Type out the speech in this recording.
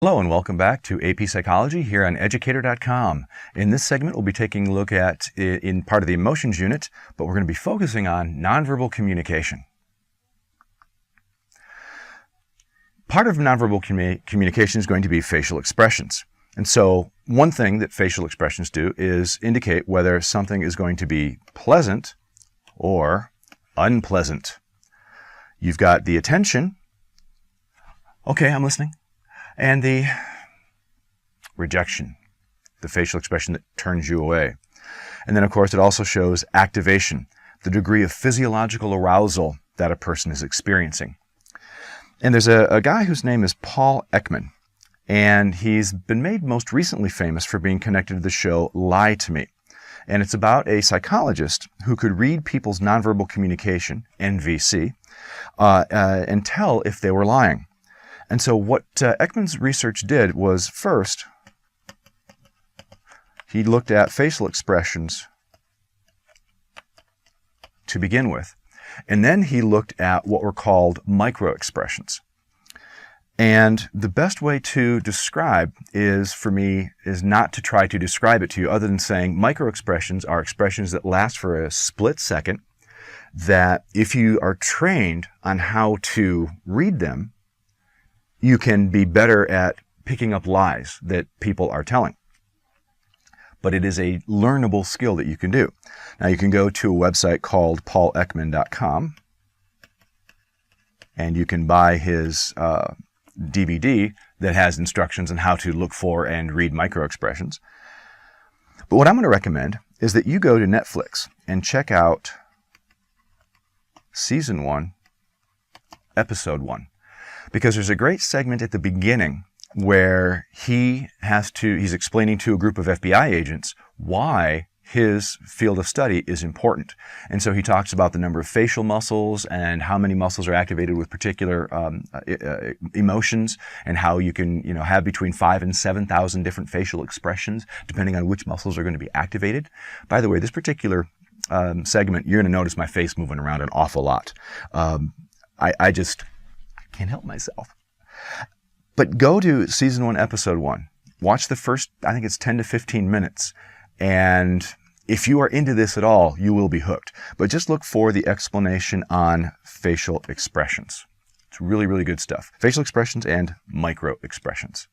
Hello and welcome back to AP Psychology here on Educator.com. In this segment, we'll be taking a look at in part of the emotions unit, but we're going to be focusing on nonverbal communication. Part of nonverbal communication is going to be facial expressions. And so one thing that facial expressions do is indicate whether something is going to be pleasant or unpleasant. You've got the attention. Okay, I'm listening. And the rejection, the facial expression that turns you away. And then, of course, it also shows activation, the degree of physiological arousal that a person is experiencing. And there's a guy whose name is Paul Ekman, and he's been made most recently famous for being connected to the show Lie to Me. And it's about a psychologist who could read people's nonverbal communication, NVC, and tell if they were lying. And so what Ekman's research did was, first, he looked at facial expressions to begin with. And then he looked at what were called micro-expressions. And the best way to describe for me, is not to try to describe it to you other than saying micro-expressions are expressions that last for a split second, that if you are trained on how to read them, you can be better at picking up lies that people are telling. But it is a learnable skill that you can do. Now you can go to a website called Educator.com and you can buy his DVD that has instructions on how to look for and read microexpressions. But what I'm going to recommend is that you go to Netflix and check out Season 1, Episode 1. Because there's a great segment at the beginning where he's explaining to a group of FBI agents why his field of study is important. And so he talks about the number of facial muscles and how many muscles are activated with particular emotions, and how you can have between 5,000 and 7,000 different facial expressions depending on which muscles are going to be activated. By the way, this particular segment, you're going to notice my face moving around an awful lot. I can't help myself. But go to Season 1, Episode 1. Watch the first, I think it's 10 to 15 minutes. And if you are into this at all, you will be hooked. But just look for the explanation on facial expressions. It's really, really good stuff. Facial expressions and micro expressions.